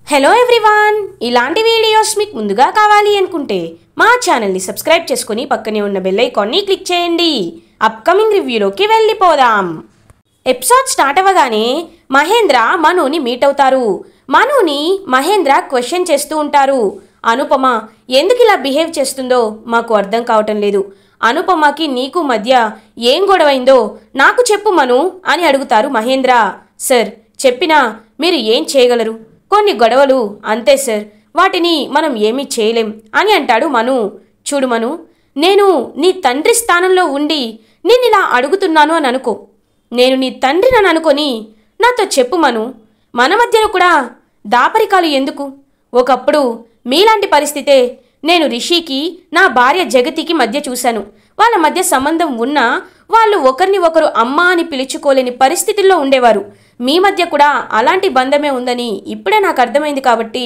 Hello everyone, ఇలాంటి videos మీకు ముందుగా కావాలి అనుకుంటే మా ఛానల్ని సబ్స్క్రైబ్ చేసుకుని పక్కనే ఉన్న బెల్ ఐకాన్ని క్లిక్ చేయండి. అప్కమింగ్ రివ్యూలోకి వెళ్ళిపోదాం. ఎపిసోడ్ స్టార్ట్ అవ్వగానే మహేంద్ర మనుని మీట్ అవుతారు. మనుని మహేంద్ర క్వశ్చన్ చేస్తూ ఉంటారు. అనుపమ ఎందుకు ఇలా బిహేవ్ చేస్తుందో మాకు అర్థం కావటం లేదు. అనుపమకి నీకు మధ్య ఏం గొడవైందో నాకు చెప్పు మను అని అడుగుతారు మహేంద్ర. సార్, చెప్పినా మీరు ఏం చేయగలరు? కొన్ని గొడవలు అంతే సార్, వాటిని మనం ఏమీ చేయలేం అని అంటాడు మను. చూడు మను, నేను నీ తండ్రి స్థానంలో ఉండి నిన్నిలా అడుగుతున్నాను అని అనుకో. నేను నీ తండ్రి నన్ను అనుకొని నాతో చెప్పు మను. మన మధ్యలో కూడా దాపరికాలు ఎందుకు? ఒకప్పుడు మీలాంటి పరిస్థితే నేను రిషికి, నా భార్య జగతికి మధ్య చూశాను. వాళ్ళ మధ్య సంబంధం ఉన్నా వాళ్ళు ఒకరిని ఒకరు అమ్మ అని పిలుచుకోలేని పరిస్థితుల్లో ఉండేవారు. మీ మధ్య కూడా అలాంటి బంధమే ఉందని ఇప్పుడే నాకు అర్థమైంది. కాబట్టి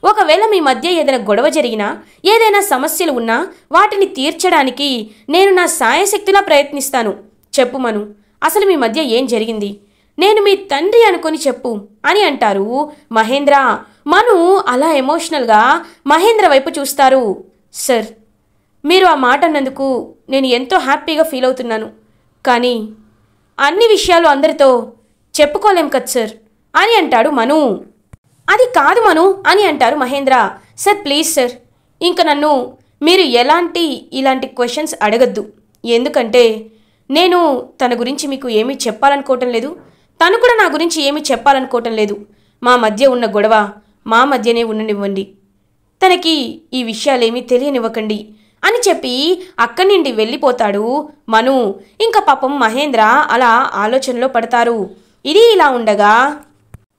ఒకవేళ మీ మధ్య ఏదైనా గొడవ జరిగినా, ఏదైనా సమస్యలు ఉన్నా వాటిని తీర్చడానికి నేను నా సాయశక్తిలా ప్రయత్నిస్తాను. చెప్పు మను, అసలు మీ మధ్య ఏం జరిగింది? నేను మీ తండ్రి అనుకొని చెప్పు అని అంటారు మహేంద్ర. మను అలా ఎమోషనల్గా మహేంద్ర వైపు చూస్తారు. సార్, మీరు ఆ మాట అన్నందుకు నేను ఎంతో హ్యాపీగా ఫీల్ అవుతున్నాను. కానీ అన్ని విషయాలు అందరితో చెప్పుకోలేం కదా సార్ అని అంటాడు మను. అది కాదు మను అని అంటారు మహేంద్ర. సార్ ప్లీజ్ సార్, ఇంక నన్ను మీరు ఇలాంటి క్వశ్చన్స్ అడగద్దు. ఎందుకంటే నేను తన గురించి మీకు ఏమీ చెప్పాలనుకోవటం లేదు, తను కూడా నా గురించి ఏమీ చెప్పాలనుకోవటం లేదు. మా మధ్య ఉన్న గొడవ మా మధ్యనే ఉండనివ్వండి, తనకి ఈ విషయాలేమీ తెలియనివ్వకండి అని చెప్పి అక్కడి నుండి వెళ్ళిపోతాడు మను. ఇంకా పాపం మహేంద్ర అలా ఆలోచనలో పడతారు. ఇది ఇలా ఉండగా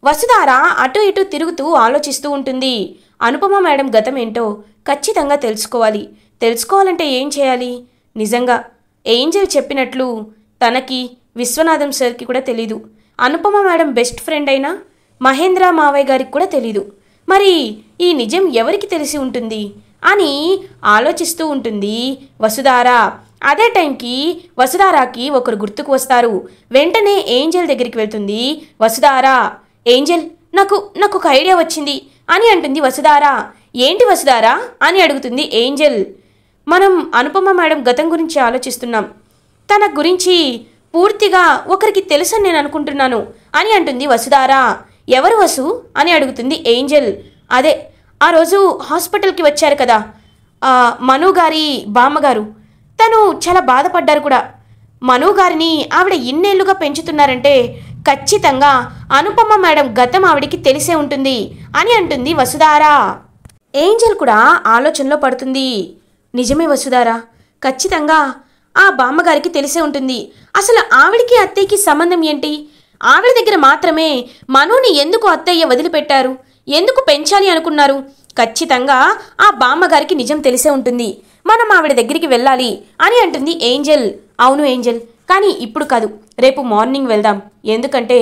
వసుధార అటు ఇటు తిరుగుతూ ఆలోచిస్తూ ఉంటుంది. అనుపమ మేడం గతం ఏంటో ఖచ్చితంగా తెలుసుకోవాలంటే ఏం చేయాలి? నిజంగా ఏంజెల్ చెప్పినట్లు తనకి, విశ్వనాథం సార్కి కూడా తెలీదు. అనుపమ మేడం బెస్ట్ ఫ్రెండ్ అయినా మహేంద్ర మావయ్య గారికి కూడా తెలీదు. మరి ఈ నిజం ఎవరికి తెలిసి ఉంటుంది అని ఆలోచిస్తూ ఉంటుంది వసుధార. అదే టైంకి వసుధారాకి ఒకరు గుర్తుకు వస్తారు. వెంటనే ఏంజెల్ దగ్గరికి వెళ్తుంది వసుధార. ఏంజెల్, నాకు ఒక ఐడియా వచ్చింది అని అంటుంది వసుధార. ఏంటి వసుధార అని అడుగుతుంది ఏంజెల్. మనం అనుపమ మేడం గతం గురించి ఆలోచిస్తున్నాం. తన గురించి పూర్తిగా ఒకరికి తెలుసని నేను అనుకుంటున్నాను అని అంటుంది వసుధార. ఎవరు వసు అని అడుగుతుంది ఏంజెల్. అదే ఆ రోజు హాస్పిటల్కి వచ్చారు కదా మను గారి బామ్మగారు, తను చాలా బాధపడ్డారు కూడా. మను గారిని ఆవిడ ఇన్నేళ్లుగా పెంచుతున్నారంటే ఖచ్చితంగా అనుపమ మేడం గతం ఆవిడికి తెలిసే ఉంటుంది అని అంటుంది వసుధార. ఏంజెల్ కూడా ఆలోచనలో పడుతుంది. నిజమే వసుధార, ఖచ్చితంగా ఆ బామ్మగారికి తెలిసే ఉంటుంది. అసలు ఆవిడికి అత్తయ్యకి సంబంధం ఏంటి? ఆవిడ దగ్గర మాత్రమే మనుని ఎందుకు అత్తయ్య వదిలిపెట్టారు? ఎందుకు పెంచాలి అనుకున్నారు? ఖచ్చితంగా ఆ బామ్మగారికి నిజం తెలిసే ఉంటుంది. మనం ఆవిడ దగ్గరికి వెళ్ళాలి అని అంటుంది ఏంజెల్. అవును ఏంజెల్, కానీ ఇప్పుడు కాదు, రేపు మార్నింగ్ వెళ్దాం. ఎందుకంటే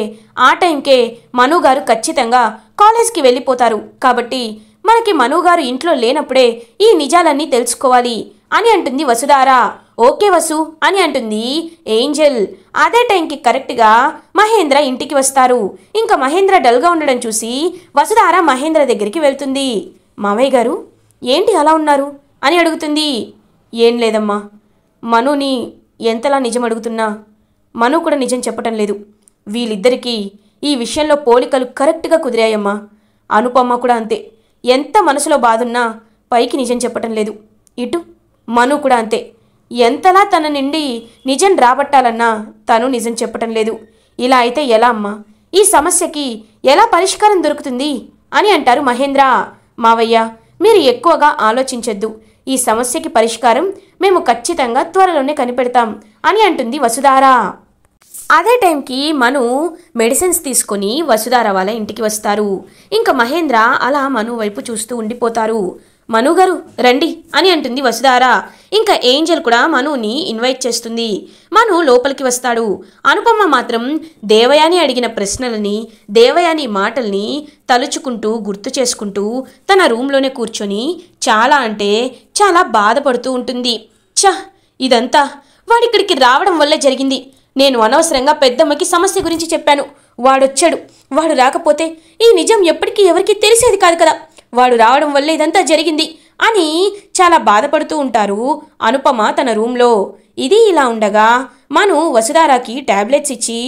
ఆ టైంకే మను గారు ఖచ్చితంగా కాలేజ్కి వెళ్ళిపోతారు. కాబట్టి మనకి మను గారు ఇంట్లో లేనప్పుడే ఈ నిజాలన్నీ తెలుసుకోవాలి అని అంటుంది వసుధార. ఓకే వసు అని అంటుంది ఏంజెల్. అదే టైంకి కరెక్ట్గా మహేంద్ర ఇంటికి వస్తారు. ఇంకా మహేంద్ర డల్గా ఉండడం చూసి వసుధార మహేంద్ర దగ్గరికి వెళ్తుంది. మావయ్య గారు, ఏంటి అలా ఉన్నారు అని అడుగుతుంది. ఏం లేదమ్మా, మనుని ఎంతలా నిజం అడుగుతున్నా మను కూడా నిజం చెప్పటం లేదు. వీళ్ళిద్దరికీ ఈ విషయంలో పోలికలు కరెక్ట్గా కుదిరాయమ్మా. అనుపమ కూడా అంతే, ఎంత మనసులో బాధున్నా పైకి నిజం చెప్పటం లేదు. ఇటు మను కూడా అంతే, ఎంతలా తన నుండి నిజం రాబట్టాలన్నా తను నిజం చెప్పటం లేదు. ఇలా అయితే ఎలా అమ్మా? ఈ సమస్యకి ఎలా పరిష్కారం దొరుకుతుంది అని అంటారు మహేంద్ర. మావయ్య, మీరు ఎక్కువగా ఆలోచించొద్దు. ఈ సమస్యకి పరిష్కారం మేము ఖచ్చితంగా త్వరలోనే కనిపెడతాం అని అంటుంది వసుధార. అదే టైంకి మను మెడిసిన్స్ తీసుకొని వసుధార వాళ్ళ ఇంటికి వస్తారు. ఇంకా మహేంద్ర అలా మను వైపు చూస్తూ ఉండిపోతారు. మను గారు రండి అని అంటుంది వసుధార. ఇంకా ఏంజెల్ కూడా మనుని ఇన్వైట్ చేస్తుంది. మను లోపలికి వస్తాడు. అనుపమ మాత్రం దేవయాని అడిగిన ప్రశ్నలని, దేవయాని మాటల్ని తలుచుకుంటూ గుర్తు చేసుకుంటూ తన రూమ్లోనే కూర్చొని చాలా అంటే చాలా బాధపడుతూ ఉంటుంది. ఇదంతా వాడిక్కడికి రావడం వల్లే జరిగింది. నేను అనవసరంగా పెద్దమ్మకి సమస్య గురించి చెప్పాను. వాడొచ్చాడు. వాడు రాకపోతే ఈ నిజం ఎప్పటికీ ఎవరికీ తెలిసేది కాదు కదా. వాడు రావడం వల్ల ఇదంతా జరిగింది అని చాలా బాధపడుతూ ఉంటారు అనుపమ తన రూమ్లో. ఇది ఇలా ఉండగా మను వసుధారాకి టాబ్లెట్స్ ఇచ్చి,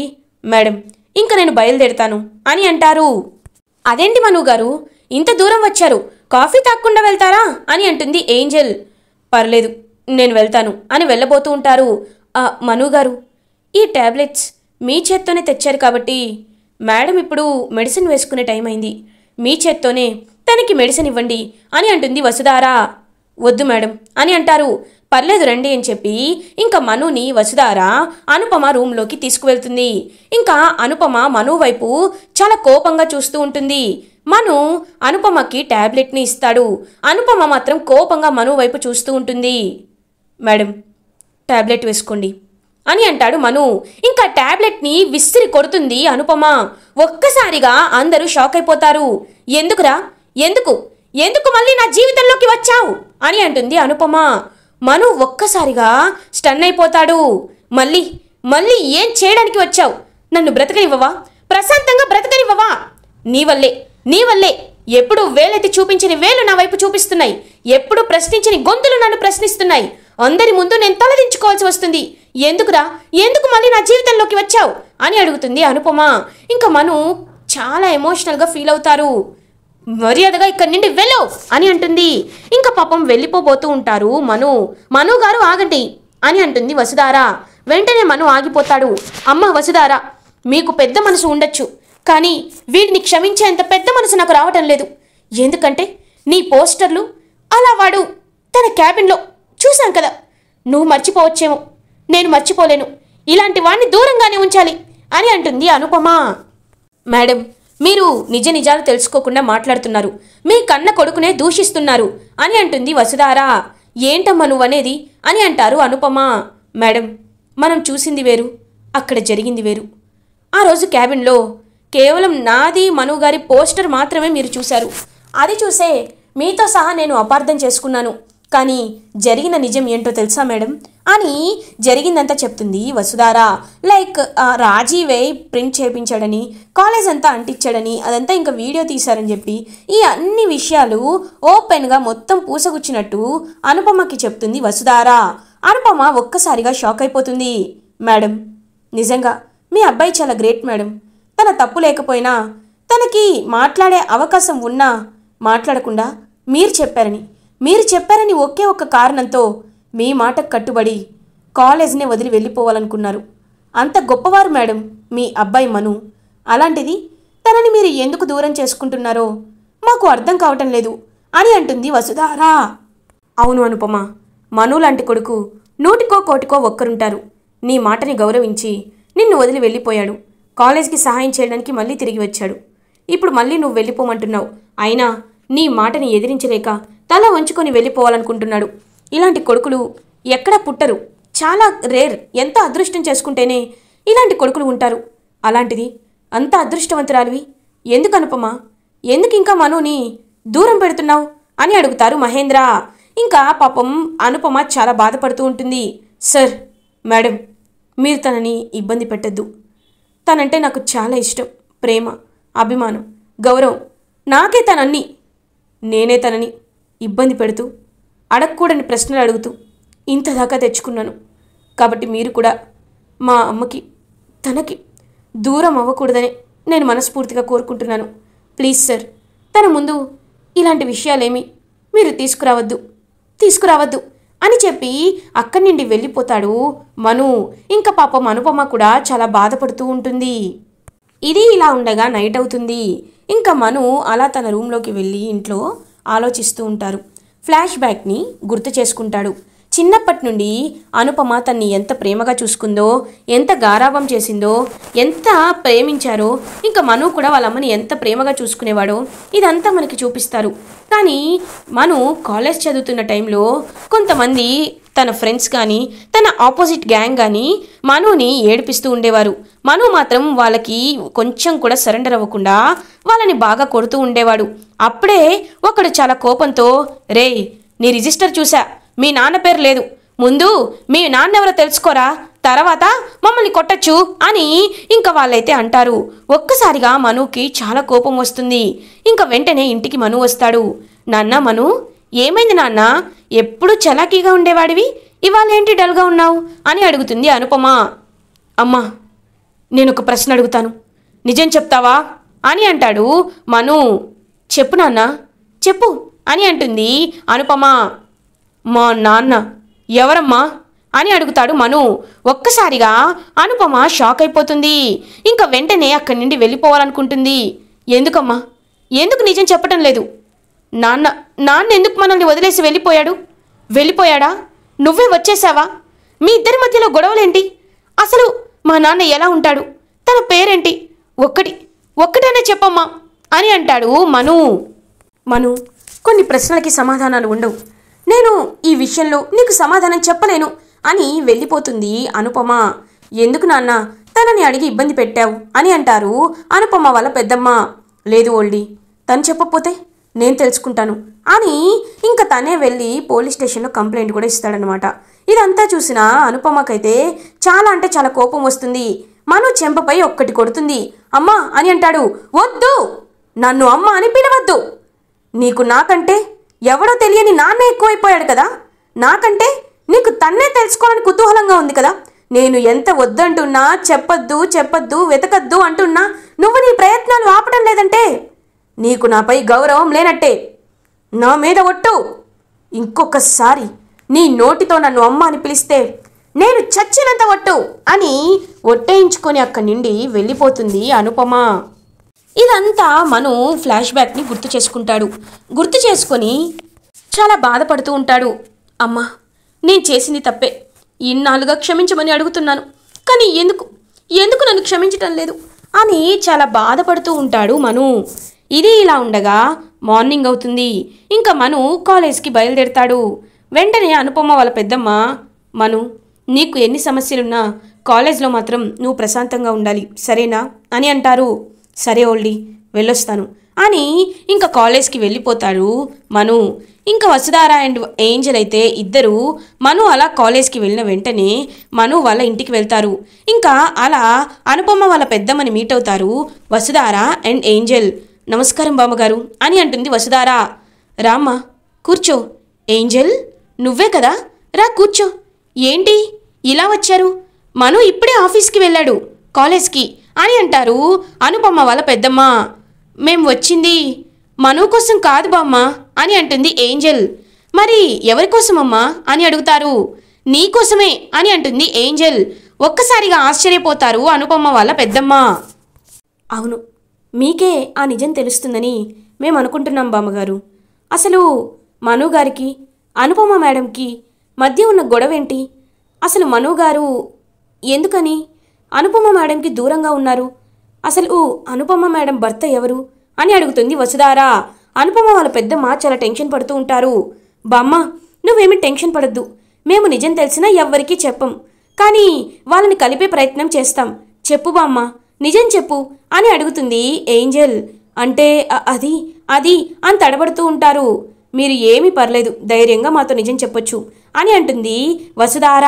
మేడం ఇంక నేను బయలుదేరుతాను అని అంటారు. అదేంటి మను గారు, ఇంత దూరం వచ్చారు, కాఫీ తాగకుండా వెళ్తారా అని అంటుంది ఏంజెల్. పర్లేదు నేను వెళ్తాను అని వెళ్ళబోతూ ఉంటారు. మను గారు, ఈ టాబ్లెట్స్ మీ చేత్తోనే తెచ్చారు కాబట్టి మేడం ఇప్పుడు మెడిసిన్ వేసుకునే టైం అయింది. మీ చేత్తోనే తనకి మెడిసిన్ ఇవ్వండి అని అంటుంది వసుధారా. వద్దు మేడం అని అంటారు. పర్లేదు రండి అని చెప్పి ఇంకా మనుని వసుధారా అనుపమ రూమ్లోకి తీసుకువెళ్తుంది. ఇంకా అనుపమ మను వైపు చాలా కోపంగా చూస్తూ ఉంటుంది. మను అనుపమకి టాబ్లెట్ని ఇస్తాడు. అనుపమ మాత్రం కోపంగా మను వైపు చూస్తూ ఉంటుంది. మేడం టాబ్లెట్ వేసుకోండి అని అంటాడు మను. ఇంకా టాబ్లెట్ని విసిరి కొడుతుంది అనుపమ. ఒక్కసారిగా అందరూ షాక్ అయిపోతారు. ఎందుకురా, ఎందుకు ఎందుకు మళ్ళీ నా జీవితంలోకి వచ్చావు అని అంటుంది అనుపమ. మను ఒక్కసారిగా స్టన్ అయిపోతాడు. మళ్ళీ మళ్ళీ ఏం చేయడానికి వచ్చావు? నన్ను బ్రతకనివ్వవా? ప్రశాంతంగా బ్రతకనివ్వవా? నీ వల్లే ఎప్పుడు వేలెత్తి చూపించని వేలు నా వైపు చూపిస్తున్నాయి. ఎప్పుడు ప్రశ్నించని గొంతులు నన్ను ప్రశ్నిస్తున్నాయి. అందరి ముందు నేను తలదించుకోవాల్సి వస్తుంది. ఎందుకురా, ఎందుకు మళ్ళీ నా జీవితంలోకి వచ్చావు అని అడుగుతుంది అనుపమ. ఇంకా మను చాలా ఎమోషనల్గా ఫీల్ అవుతారు. మర్యాదగా ఇక్కడి నుండి వెళ్ళు అని అంటుంది. ఇంకా పాపం వెళ్ళిపోబోతూ ఉంటారు మను గారు ఆగండి అని అంటుంది వసుధారా. వెంటనే మను ఆగిపోతాడు. అమ్మ వసుధారా, మీకు పెద్ద మనసు ఉండొచ్చు, కానీ వీడిని క్షమించేంత పెద్ద మనసు నాకు రావటం లేదు. ఎందుకంటే నీ పోస్టర్లు అలా వాడు తన క్యాబిన్లో చూశాను కదా. నువ్వు మర్చిపోవచ్చేమో, నేను మర్చిపోలేను. ఇలాంటి వాడిని దూరంగానే ఉంచాలి అని అంటుంది అనుపమ. మేడం, మీరు నిజ నిజాలు తెలుసుకోకుండా మాట్లాడుతున్నారు. మీ కన్న కొడుకునే దూషిస్తున్నారు అని అంటుంది వసుధారా. ఏంటమ్మా నువ్వనేది అని అంటారు అనుపమ. మేడం, మనం చూసింది వేరు, అక్కడ జరిగింది వేరు. ఆ రోజు క్యాబిన్లో కేవలం నాది మను గారి పోస్టర్ మాత్రమే మీరు చూశారు. అది చూసే మీతో సహా నేను అపార్థం చేసుకున్నాను. కానీ జరిగిన నిజం ఏంటో తెలుసా మేడం అని జరిగిందంతా చెప్తుంది వసుధారా. లైక్ రాజీవే ప్రింట్ చేయించాడని, కాలేజ్ అంతా అంటించాడని, అదంతా ఇంకా వీడియో తీశారని చెప్పి ఈ అన్ని విషయాలు ఓపెన్గా మొత్తం పూసగుచ్చినట్టు అనుపమకి చెప్తుంది వసుధారా. అనుపమ ఒక్కసారిగా షాక్ అయిపోతుంది. మేడం, నిజంగా మీ అబ్బాయి చాలా గ్రేట్ మేడం. తన తప్పు లేకపోయినా, తనకి మాట్లాడే అవకాశం ఉన్నా మాట్లాడకుండా మీరు చెప్పారని ఒకే ఒక్క కారణంతో మీ మాటకు కట్టుబడి కాలేజ్నే వదిలి వెళ్ళిపోవాలనుకున్నారు. అంత గొప్పవారు మేడం మీ అబ్బాయి మను. అలాంటిది తనని మీరు ఎందుకు దూరం చేసుకుంటున్నారో మాకు అర్థం కావటం లేదు అని అంటుంది వసుధారా. అవును అనుపమ, మను లాంటి కొడుకు నూటికో కోటికో ఒక్కరుంటారు. నీ మాటని గౌరవించి నిన్ను వదిలి వెళ్ళిపోయాడు. కాలేజ్కి సహాయం చేయడానికి మళ్ళీ తిరిగి వచ్చాడు. ఇప్పుడు మళ్ళీ నువ్వు వెళ్ళిపోమంటున్నావు. అయినా నీ మాటని ఎదిరించలేక తల వంచుకొని వెళ్ళిపోవాలనుకుంటున్నాడు. ఇలాంటి కొడుకులు ఎక్కడా పుట్టరు, చాలా రేర్. ఎంత అదృష్టం చేసుకుంటేనే ఇలాంటి కొడుకులు ఉంటారు. అలాంటిది అంత అదృష్టవంతురాలివి ఎందుకు అనుపమ? ఎందుకు ఇంకా మనుని దూరం పెడుతున్నావు అని అడుగుతారు మహేంద్ర. ఇంకా పాపం అనుపమ చాలా బాధపడుతూ ఉంటుంది. సార్, మేడం, మీరు తనని ఇబ్బంది పెట్టద్దు. తనంటే నాకు చాలా ఇష్టం, ప్రేమ, అభిమానం, గౌరవం. నాకే తనన్ని, నేనే తనని ఇబ్బంది పెడుతూ అడగకూడని ప్రశ్నలు అడుగుతూ ఇంతదాకా తెచ్చుకున్నాను. కాబట్టి మీరు కూడా మా అమ్మకి తనకి దూరం అవ్వకూడదని నేను మనస్ఫూర్తిగా కోరుకుంటున్నాను. ప్లీజ్ సార్, తన ముందు ఇలాంటి విషయాలేమీ మీరు తీసుకురావద్దు అని చెప్పి అక్కడి నుండి వెళ్ళిపోతాడు మను. ఇంకా పాపం అనుపమ కూడా చాలా బాధపడుతూ ఉంటుంది. ఇది ఇలా ఉండగా నైట్ అవుతుంది. ఇంకా మను అలా తన రూమ్లోకి వెళ్ళి ఇంట్లో ఆలోచిస్తూ ఉంటారు. ఫ్లాష్ బ్యాక్ని గుర్తు చేసుకుంటాడు. చిన్నప్పటి నుండి అనుపమ తన్ని ఎంత ప్రేమగా చూసుకుందో, ఎంత గారాబం చేసిందో, ఎంత ప్రేమించారో, ఇంకా మను కూడా వాళ్ళ అమ్మని ఎంత ప్రేమగా చూసుకునేవాడో ఇదంతా మనకి చూపిస్తారు. కానీ మను కాలేజ్ చదువుతున్న టైంలో కొంతమంది తన ఫ్రెండ్స్ కానీ తన ఆపోజిట్ గ్యాంగ్ కానీ మనుని ఏడిపిస్తూ ఉండేవారు. మను మాత్రం వాళ్ళకి కొంచెం కూడా సరెండర్ అవ్వకుండా వాళ్ళని బాగా కొడుతూ ఉండేవాడు. అప్పుడే ఒకడు చాలా కోపంతో, రేయ్ నీ రిజిస్టర్ చూసా, మీ నాన్న పేరు లేదు, ముందు మీ నాన్న ఎవరో తెలుసుకోరా తర్వాత మమ్మల్ని కొట్టచ్చు అని ఇంకా వాళ్ళైతే అంటారు. ఒక్కసారిగా మనుకి చాలా కోపం వస్తుంది. ఇంకా వెంటనే ఇంటికి మను వస్తాడు. నాన్న మను, ఏమైంది నాన్న? ఎప్పుడు చలాకీగా ఉండేవాడివి, ఇవాళ ఏంటి డల్గా ఉన్నావు అని అడుగుతుంది అనుపమ. అమ్మా, నేనొక ప్రశ్న అడుగుతాను, నిజం చెప్తావా అని అంటాడు మను. చెప్పు నాన్న, చెప్పు అని అంటుంది అనుపమ. మా నాన్న ఎవరమ్మా అని అడుగుతాడు మను. ఒక్కసారిగా అనుపమ షాక్ అయిపోతుంది. ఇంకా వెంటనే అక్కడి నుండి వెళ్ళిపోవాలనుకుంటుంది. ఎందుకమ్మా, ఎందుకు నిజం చెప్పటం లేదు? నాన్న ఎందుకు మనల్ని వదిలేసి వెళ్ళిపోయాడా? నువ్వే వచ్చేసావా? మీ ఇద్దరి మధ్యలో గొడవలేంటి? అసలు మా నాన్న ఎలా ఉంటాడు? తన పేరేంటి? ఒక్కటైనా చెప్పమ్మా అని అంటాడు మను, కొన్ని ప్రశ్నలకి సమాధానాలు ఉండవు. నేను ఈ విషయంలో నీకు సమాధానం చెప్పలేను అని వెళ్ళిపోతుంది అనుపమ. ఎందుకు నాన్న తనని అడిగి ఇబ్బంది పెట్టావు అని అంటారు అనుపమ వాళ్ళ పెద్దమ్మ. లేదు ఓల్డీ, తను చెప్పకపోతే నేను తెలుసుకుంటాను అని ఇంకా తనే వెళ్ళి పోలీస్ స్టేషన్లో కంప్లైంట్ కూడా ఇస్తాడనమాట. ఇదంతా చూసిన అనుపమకైతే చాలా అంటే చాలా కోపం వస్తుంది. మను చెంపపై ఒక్కటి కొడుతుంది. అమ్మా అని అంటాడు. వద్దు, నన్ను అమ్మ అని పిలవద్దు. నీకు నాకంటే ఎవడో తెలియని నాన్నే ఎక్కువైపోయాడు కదా. నాకంటే నీకు తన్నే తెలుసుకోవాలని కుతూహలంగా ఉంది కదా. నేను ఎంత వద్దంటున్నా, చెప్పొద్దు వెతకద్దు అంటున్నా నువ్వు నీ ప్రయత్నాలు ఆపడం లేదంటే నీకు నాపై గౌరవం లేనట్టే. నా మీద ఒట్టు, ఇంకొకసారి నీ నోటితో నన్ను అమ్మ అని పిలిస్తే నేను చచ్చినంత ఒట్టు అని ఒట్టేయించుకొని అక్కడి నుండి వెళ్ళిపోతుంది అనుపమ. ఇదంతా మను ఫ్లాష్ బ్యాక్ని గుర్తు చేసుకొని చాలా బాధపడుతూ ఉంటాడు. అమ్మా, నేను చేసింది తప్పే, ఇన్నాళ్ళుగా క్షమించమని అడుగుతున్నాను, కానీ ఎందుకు నన్ను క్షమించటం లేదు అని చాలా బాధపడుతూ ఉంటాడు మను. ఇది ఇలా ఉండగా మార్నింగ్ అవుతుంది. ఇంకా మను కాలేజ్కి బయలుదేరుతాడు. వెంటనే అనుపమ వాళ్ళ పెద్దమ్మ, మను, నీకు ఎన్ని సమస్యలున్నా కాలేజ్లో మాత్రం నువ్వు ప్రశాంతంగా ఉండాలి, సరేనా అని అంటారు. సరే ఓల్డీ, వెళ్ళొస్తాను అని ఇంకా కాలేజ్కి వెళ్ళిపోతాడు మను. ఇంకా వసుధార అండ్ ఏంజల్ అయితే ఇద్దరు మను అలా కాలేజ్కి వెళ్ళిన వెంటనే మను వాళ్ళ ఇంటికి వెళ్తారు. ఇంకా అలా అనుపమ వాళ్ళ పెద్దమ్మని మీట్ అవుతారు వసుధార అండ్ ఏంజల్. నమస్కారం బామ్మగారు అని అంటుంది వసుధార. రామ్మా కూర్చో. ఏంజల్, నువ్వే కదా, రా కూర్చో. ఏంటి ఇలా వచ్చారు? మను ఇప్పుడే ఆఫీస్కి వెళ్ళాడు, కాలేజ్కి అని అంటారు అనుపమ వాళ్ళ పెద్దమ్మ. మేం వచ్చింది మను కోసం కాదు బామ్మ అని అంటుంది ఏంజల్. మరి ఎవరి కోసమమ్మా అని అడుగుతారు. నీకోసమే అని అంటుంది ఏంజల్. ఒక్కసారిగా ఆశ్చర్యపోతారు అనుపమ వాళ్ళ పెద్దమ్మ. అవును, మీకే ఆ నిజం తెలుస్తుందని మేము అనుకుంటున్నాం బామ్మగారు. అసలు మను గారికి అనుపమ మేడంకి మధ్య ఉన్న గొడవేంటి? అసలు మను గారు ఎందుకని అనుపమ మేడంకి దూరంగా ఉన్నారు? అసలు అనుపమ మేడం భర్త ఎవరు అని అడుగుతుంది వసుధార. అనుపమ వాళ్ళ పెద్దమ్మ చాలా టెన్షన్ పడుతూ ఉంటారు. బామ్మ, నువ్వేమీ టెన్షన్ పడద్దు, మేము నిజం తెలిసినా ఎవ్వరికీ చెప్పం, కానీ వాళ్ళని కలిపే ప్రయత్నం చేస్తాం. చెప్పు బామ్మ, నిజం చెప్పు అని అడుగుతుంది ఏంజల్. అంటే అది అని తడబడుతూ ఉంటారు. మీరు ఏమీ పర్లేదు, ధైర్యంగా మాతో నిజం చెప్పొచ్చు అని అంటుంది వసుధార.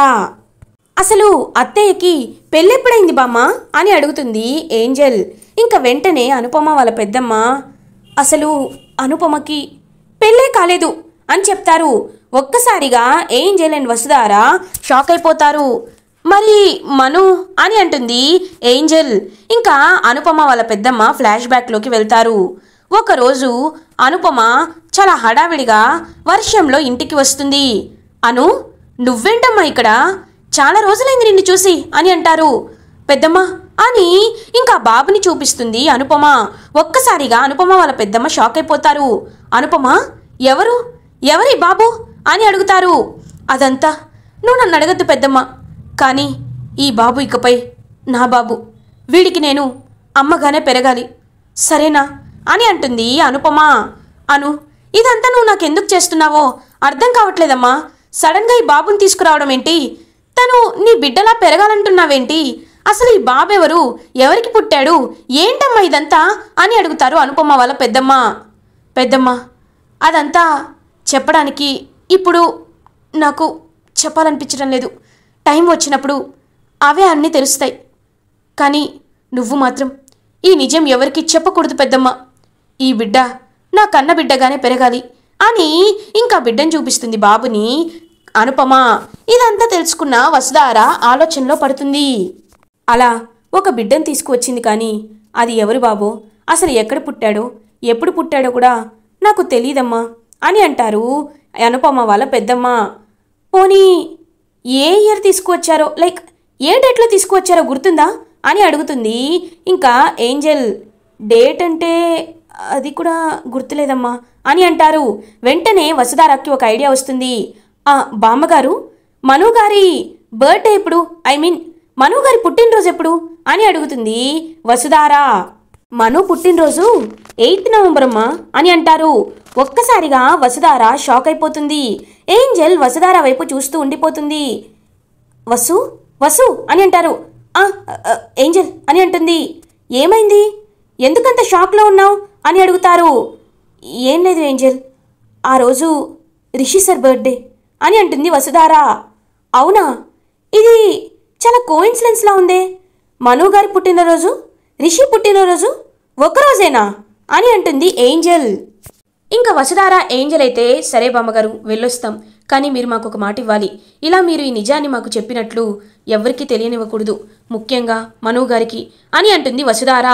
అసలు అత్తయ్యకి పెళ్ళెప్పుడైంది బామ్మ అని అడుగుతుంది ఏంజల్. ఇంకా వెంటనే అనుపమ వాళ్ళ పెద్దమ్మ, అసలు అనుపమకి పెళ్ళే కాలేదు అని చెప్తారు. ఒక్కసారిగా ఏంజల్ అండ్ వసుధార షాక్ అయిపోతారు. మరి మను అని అంటుంది ఏంజల్. ఇంకా అనుపమ వాళ్ళ పెద్దమ్మ ఫ్లాష్ బ్యాక్లోకి వెళ్తారు. ఒకరోజు అనుపమ చాలా హడావిడిగా వర్షంలో ఇంటికి వస్తుంది. అను, నువ్వేంటమ్మా ఇక్కడ? చాలా రోజులైంది నిన్ను చూసి అని అంటారు. పెద్దమ్మ అని ఇంకా బాబుని చూపిస్తుంది అనుపమ. ఒక్కసారిగా అనుపమ వాళ్ళ పెద్దమ్మ షాక్ అయిపోతారు. అనుపమ, ఎవరి బాబు అని అడుగుతారు. అదంతా నువ్వు నన్ను అడగద్దు పెద్దమ్మ, కానీ ఈ బాబు ఇకపై నా బాబు, వీడికి నేను అమ్మగానే పెరగాలి, సరేనా అని అంటుంది అనుపమ. అను, ఇదంతా నువ్వు నాకెందుకు చేస్తున్నావో అర్థం కావట్లేదమ్మా. సడన్గా ఈ బాబుని తీసుకురావడం ఏంటి? తను నీ బిడ్డలా పెరగాలంటున్నావేంటి? అసలు ఈ బాబెవరు? ఎవరికి పుట్టాడు? ఏంటమ్మా ఇదంతా అని అడుగుతారు అనుపమ వాళ్ళ పెద్దమ్మ, అదంతా చెప్పడానికి ఇప్పుడు నాకు చెప్పాలనిపించడం లేదు. టైం వచ్చినప్పుడు అవే అన్నీ తెలుస్తాయి. కానీ నువ్వు మాత్రం ఈ నిజం ఎవరికి చెప్పకూడదు పెద్దమ్మ. ఈ బిడ్డ నా కన్న బిడ్డగానే పెరగాలి అని ఇంకా బిడ్డను చూపిస్తుంది బాబుని అనుపమ. ఇదంతా తెలుసుకున్న వసుధార ఆలోచనలో పడుతుంది. అలా ఒక బిడ్డను తీసుకువచ్చింది, కానీ అది ఎవరు బాబో, అసలు ఎక్కడ పుట్టాడో ఎప్పుడు పుట్టాడో కూడా నాకు తెలియదమ్మా అని అంటారు అనుపమ వాళ్ళ పెద్దమ్మ. పోనీ ఏ ఇయర్ తీసుకువచ్చారో, లైక్ ఏ డేట్లో తీసుకువచ్చారో గుర్తుందా అని అడుగుతుంది ఇంకా ఏంజెల్. డేట్ అంటే అది కూడా గుర్తులేదమ్మా అని అంటారు. వెంటనే వసుధారకి ఒక ఐడియా వస్తుంది. బామ్మగారు, మను గారి బర్త్డే ఎప్పుడు, ఐ మీన్ మను గారి పుట్టినరోజు ఎప్పుడు అని అడుగుతుంది వసుధార. మను పుట్టినరోజు 8th నవంబర్ అమ్మా అని అంటారు. ఒక్కసారిగా వసుధార షాక్ అయిపోతుంది. ఏంజెల్ వసుధార వైపు చూస్తూ ఉండిపోతుంది. వసు వసు అని అంటారు. ఏంజెల్ అని అంటుంది. ఏమైంది, ఎందుకంత షాక్లో ఉన్నావు అని అడుగుతారు. ఏం లేదు ఏంజెల్, ఆ రోజు రిషి సార్ బర్త్డే అని అంటుంది వసుధార. అవునా, ఇది చాలా కోయిన్సిడెన్స్లా ఉందే. మను గారి పుట్టినరోజు రిషి పుట్టినరోజు ఒకరోజేనా అని అంటుంది ఏంజెల్. ఇంకా వసుధార ఏంజెల్ అయితే సరే బామ్మగారు వెళ్ళొస్తాం, కానీ మీరు మాకు ఒక మాట ఇవ్వాలి. ఇలా మీరు ఈ నిజాన్ని మాకు చెప్పినట్లు ఎవరికీ తెలియనివ్వకూడదు, ముఖ్యంగా మను గారికి అని అంటుంది వసుధార.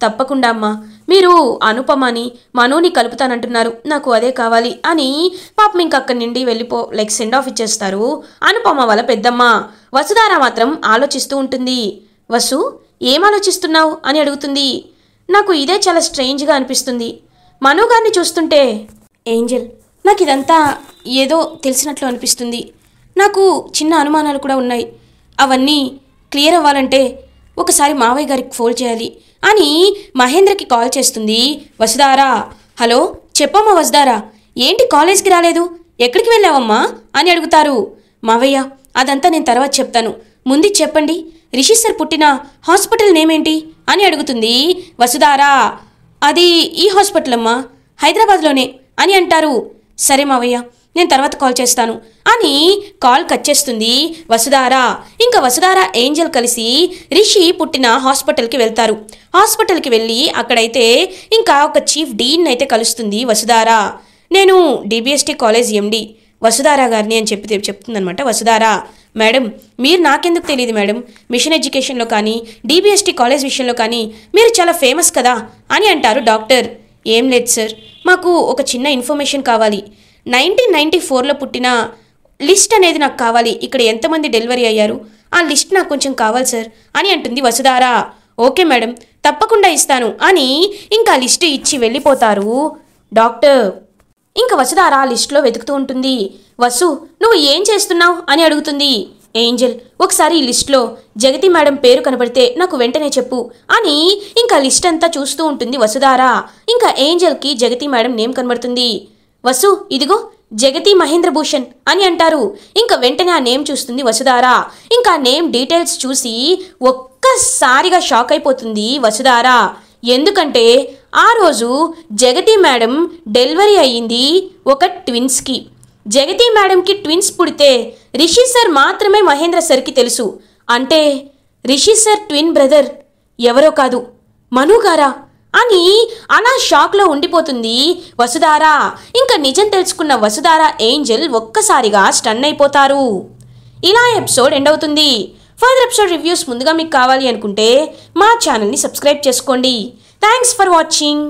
తప్పకుండా అమ్మా, మీరు అనుపమని మనుని కలుపుతానంటున్నారు, నాకు అదే కావాలి అని పాపం ఇంక అక్కడి నుండి లైక్ సెండ్ ఆఫ్ ఇచ్చేస్తారు అనుపమ వాళ్ళ పెద్దమ్మ. వసుధార మాత్రం ఆలోచిస్తూ ఉంటుంది. వసు, ఏం ఆలోచిస్తున్నావు అని అడుగుతుంది. నాకు ఇదే చాలా స్ట్రేంజ్గా అనిపిస్తుంది మను గారిని చూస్తుంటే. ఏంజెల్, నాకు ఇదంతా ఏదో తెలిసినట్లు అనిపిస్తుంది. నాకు చిన్న అనుమానాలు కూడా ఉన్నాయి. అవన్నీ క్లియర్ అవ్వాలంటే ఒకసారి మావయ్య గారికి ఫోన్ చేయాలి అని మహేంద్రకి కాల్ చేస్తుంది వసుధార. హలో, చెప్పమ్మా వసుధార, ఏంటి కాలేజ్కి రాలేదు, ఎక్కడికి వెళ్ళావమ్మా అని అడుగుతారు. మావయ్య, అదంతా నేను తర్వాత చెప్తాను, ముందు చెప్పండి రిషి సార్ పుట్టిన హాస్పిటల్ నేమ్ ఏంటి అని అడుగుతుంది వసుధార. అది ఈ హాస్పిటల్ అమ్మా, హైదరాబాద్లోనే అని అంటారు. సరే మావయ్య, నేను తర్వాత కాల్ చేస్తాను అని కాల్ కట్ చేస్తుంది వసుధార. ఇంకా వసుధార ఏంజెల్ కలిసి రిషి పుట్టిన హాస్పిటల్కి వెళ్తారు. హాస్పిటల్కి వెళ్ళి అక్కడైతే ఇంకా ఒక చీఫ్ డీన్ అయితే కలుస్తుంది వసుధార. నేను డిబిఎస్టీ కాలేజ్ ఎండి వసుధార గారిని అని చెప్తుందనమాట వసుధార. మేడం, మీరు నాకెందుకు తెలియదు మేడం, మిషన్ ఎడ్యుకేషన్లో కానీ డిబిఎస్టీ కాలేజ్ విషయంలో కానీ మీరు చాలా ఫేమస్ కదా అని అంటారు డాక్టర్. ఏం లేదు సార్, మాకు ఒక చిన్న ఇన్ఫర్మేషన్ కావాలి. 1994లో పుట్టిన లిస్ట్ అనేది నాకు కావాలి. ఇక్కడ ఎంతమంది డెలివరీ అయ్యారు ఆ లిస్ట్ నాకు కొంచెం కావాలి సార్ అని అంటుంది వసుధార. ఓకే మేడం, తప్పకుండా ఇస్తాను అని ఇంకా లిస్టు ఇచ్చి వెళ్ళిపోతారు డాక్టర్. ఇంకా వసుధార లిస్టులో వెతుకుతూ ఉంటుంది. వసు, నువ్వు ఏం చేస్తున్నావు అని అడుగుతుంది ఏంజెల్. ఒకసారి ఈ లిస్టులో జగతి మేడం పేరు కనబడితే నాకు వెంటనే చెప్పు అని ఇంకా లిస్ట్ అంతా చూస్తూ ఉంటుంది వసుధార. ఇంకా ఏంజెల్కి జగతి మేడం నేమ్ కనబడుతుంది. వసు, ఇదిగో జగతి మహేంద్ర భూషణ్ అని అంటారు. ఇంకా వెంటనే ఆ నేమ్ చూస్తుంది వసుధార. ఇంకా నేమ్ డీటెయిల్స్ చూసి ఒక్కసారిగా షాక్ అయిపోతుంది వసుధార. ఎందుకంటే ఆ రోజు జగతి మేడం డెలివరీ అయ్యింది ఒక ట్విన్స్కి. జగతి మేడంకి ట్విన్స్ పుడితే రిషి సార్ మాత్రమే మహేంద్ర సార్కి తెలుసు. అంటే రిషి సార్ ట్విన్ బ్రదర్ ఎవరో కాదు, మను గారా అని అలా షాక్లో ఉండిపోతుంది వసుధార. ఇంకా నిజం తెలుసుకున్న వసుధార ఏంజెల్ ఒక్కసారిగా స్టన్ అయిపోతారు. ఇలా ఎపిసోడ్ ఎండ్ అవుతుంది. ఫర్దర్ ఎపిసోడ్ రివ్యూస్ ముందుగా మీకు కావాలి అనుకుంటే మా ఛానల్ని సబ్స్క్రైబ్ చేసుకోండి. Thanks for watching.